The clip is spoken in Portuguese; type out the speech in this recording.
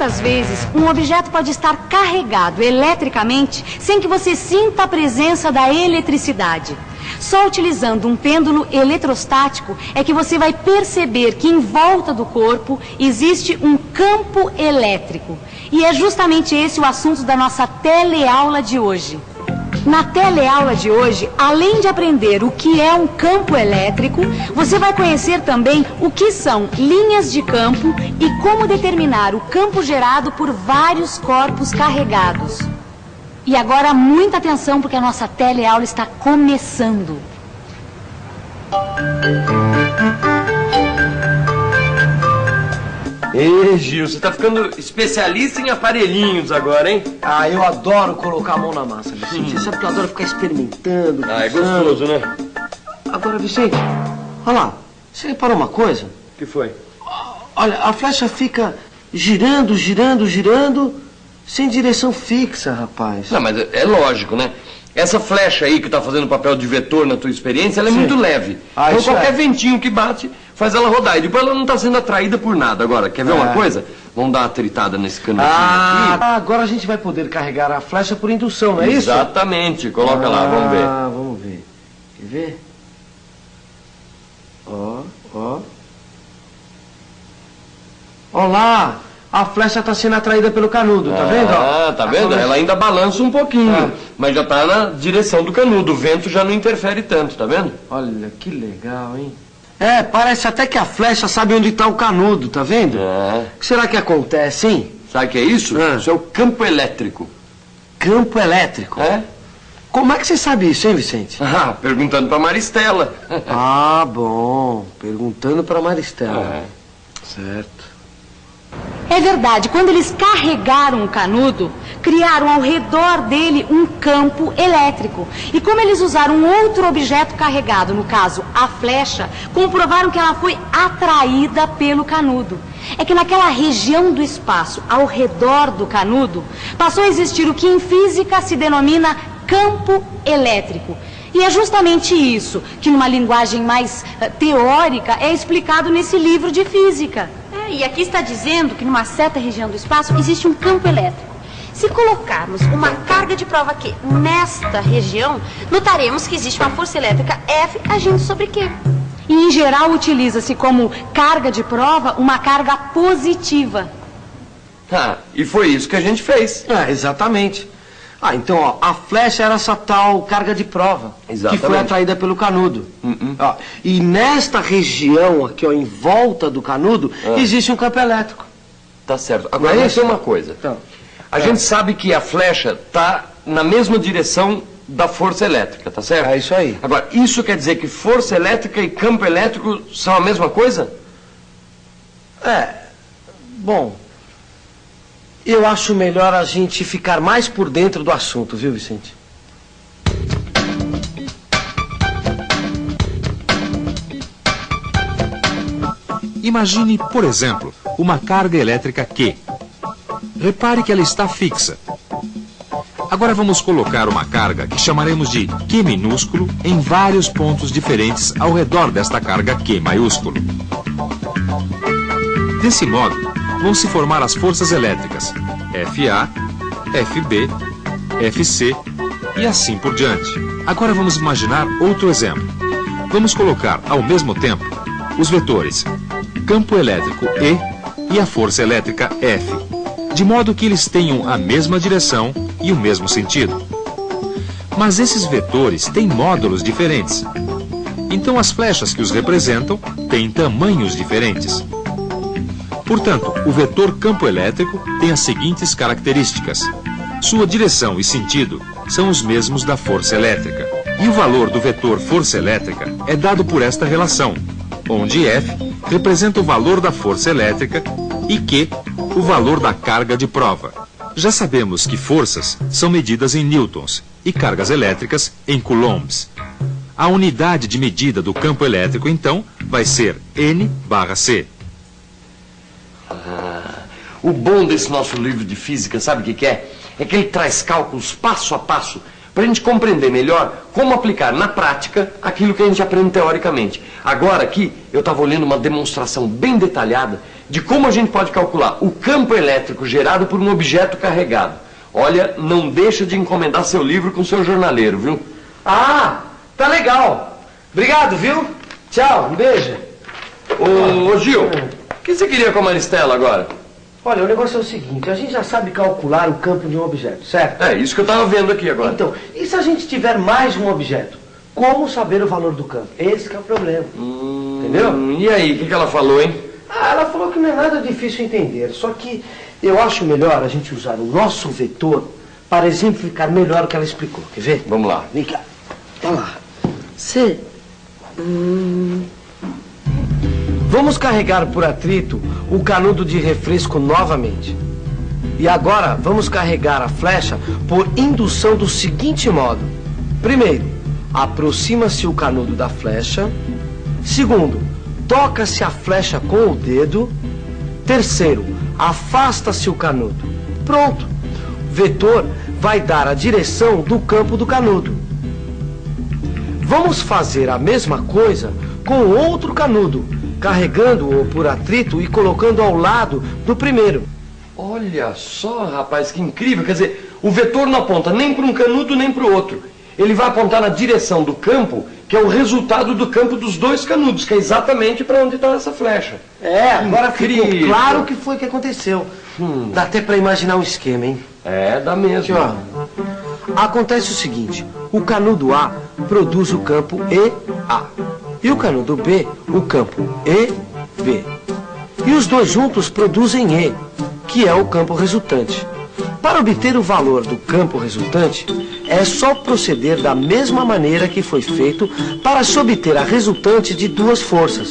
muitas vezes, um objeto pode estar carregado eletricamente sem que você sinta a presença da eletricidade. Só utilizando um pêndulo eletrostático é que você vai perceber que em volta do corpo existe um campo elétrico. E é justamente esse o assunto da nossa teleaula de hoje. Na teleaula de hoje, além de aprender o que é um campo elétrico, você vai conhecer também o que são linhas de campo e como determinar o campo gerado por vários corpos carregados. E agora, muita atenção, porque a nossa teleaula está começando. Ei, Gil, você tá ficando especialista em aparelhinhos agora, hein? Ah, eu adoro colocar a mão na massa, Vicente. Você sabe que eu adoro ficar experimentando. Ah, é gostoso, né? Agora, Vicente, olha lá. Você reparou uma coisa? O que foi? Olha, a flecha fica girando, girando, girando, sem direção fixa, rapaz. Não, mas é lógico, né? Essa flecha aí que tá fazendo papel de vetor na tua experiência, ela é muito leve. Ah, então isso qualquer é. ventinho que bate faz ela rodar. E depois ela não tá sendo atraída por nada. Agora, quer ver uma coisa? Vamos dar uma tritada nesse canutinho aqui. Agora a gente vai poder carregar a flecha por indução, não é isso? Exatamente. Coloca lá, vamos ver. Ah, vamos ver. Quer ver? Ó, ó. Ó lá. A flecha está sendo atraída pelo canudo, tá vendo? Ah, tá vendo? Ela ainda balança um pouquinho, mas já tá na direção do canudo. O vento já não interfere tanto, tá vendo? Olha, que legal, hein? É, parece até que a flecha sabe onde está o canudo, tá vendo? O que será que acontece, hein? Sabe o que é isso? Isso é o campo elétrico. Campo elétrico? É? Como é que você sabe isso, hein, Vicente? Ah, perguntando pra Maristela. Ah, bom. Perguntando pra Maristela. Certo. É verdade, quando eles carregaram o canudo, criaram ao redor dele um campo elétrico. E como eles usaram um outro objeto carregado, no caso a flecha, comprovaram que ela foi atraída pelo canudo. É que naquela região do espaço, ao redor do canudo, passou a existir o que em física se denomina campo elétrico. E é justamente isso que, numa linguagem mais teórica, é explicado nesse livro de física. E aqui está dizendo que numa certa região do espaço existe um campo elétrico. Se colocarmos uma carga de prova Q nesta região, notaremos que existe uma força elétrica F agindo sobre Q. E, em geral, utiliza-se como carga de prova uma carga positiva. Ah, e foi isso que a gente fez. Exatamente. Ah, então, ó, a flecha era essa tal carga de prova. Exatamente. Que foi atraída pelo canudo. Ó, e nesta região aqui, ó, em volta do canudo, existe um campo elétrico. Tá certo. Agora, mas tem uma coisa. Então, a gente sabe que a flecha tá na mesma direção da força elétrica, tá certo? É isso aí. Agora, isso quer dizer que força elétrica e campo elétrico são a mesma coisa? Bom, eu acho melhor a gente ficar mais por dentro do assunto, viu, Vicente? Imagine, por exemplo, uma carga elétrica Q. Repare que ela está fixa. Agora vamos colocar uma carga que chamaremos de Q minúsculo em vários pontos diferentes ao redor desta carga Q maiúsculo. Desse modo, vão se formar as forças elétricas FA, FB, FC e assim por diante. Agora vamos imaginar outro exemplo. Vamos colocar ao mesmo tempo os vetores campo elétrico E e a força elétrica F, de modo que eles tenham a mesma direção e o mesmo sentido. Mas esses vetores têm módulos diferentes. Então as flechas que os representam têm tamanhos diferentes. Portanto, o vetor campo elétrico tem as seguintes características. Sua direção e sentido são os mesmos da força elétrica. E o valor do vetor força elétrica é dado por esta relação, onde F representa o valor da força elétrica e Q o valor da carga de prova. Já sabemos que forças são medidas em newtons e cargas elétricas em coulombs. A unidade de medida do campo elétrico, então, vai ser N/C. O bom desse nosso livro de física, sabe o que é? É que ele traz cálculos passo a passo para a gente compreender melhor como aplicar na prática aquilo que a gente aprende teoricamente. Agora aqui, eu estava olhando uma demonstração bem detalhada de como a gente pode calcular o campo elétrico gerado por um objeto carregado. Olha, não deixa de encomendar seu livro com seu jornaleiro, viu? Ah, tá legal. Obrigado, viu? Tchau, um beijo. Ô Gil, o que você queria com a Maristela agora? Olha, o negócio é o seguinte, a gente já sabe calcular o campo de um objeto, certo? É, isso que eu estava vendo aqui agora. Então, e se a gente tiver mais de um objeto? Como saber o valor do campo? Esse que é o problema. Entendeu? E aí, o que ela falou, hein? Ah, ela falou que não é nada difícil entender, só que eu acho melhor a gente usar o nosso vetor para exemplificar melhor o que ela explicou. Quer ver? Vamos lá. Vem cá. Olha lá. Vamos carregar por atrito o canudo de refresco novamente. E agora vamos carregar a flecha por indução do seguinte modo. Primeiro, aproxima-se o canudo da flecha. Segundo, toca-se a flecha com o dedo. Terceiro, afasta-se o canudo. Pronto. O vetor vai dar a direção do campo do canudo. Vamos fazer a mesma coisa com outro canudo, carregando-o por atrito e colocando ao lado do primeiro. Olha só, rapaz, que incrível. Quer dizer, o vetor não aponta nem para um canudo nem para o outro. Ele vai apontar na direção do campo, que é o resultado do campo dos dois canudos, que é exatamente para onde está essa flecha. É, agora Incrível. ficou claro o que foi que aconteceu. Dá até para imaginar um esquema, hein? É, dá mesmo. Aqui, ó. Acontece o seguinte, o canudo A produz o campo EA e o canudo B o campo EB. E os dois juntos produzem E, que é o campo resultante. Para obter o valor do campo resultante, é só proceder da mesma maneira que foi feito para se obter a resultante de duas forças.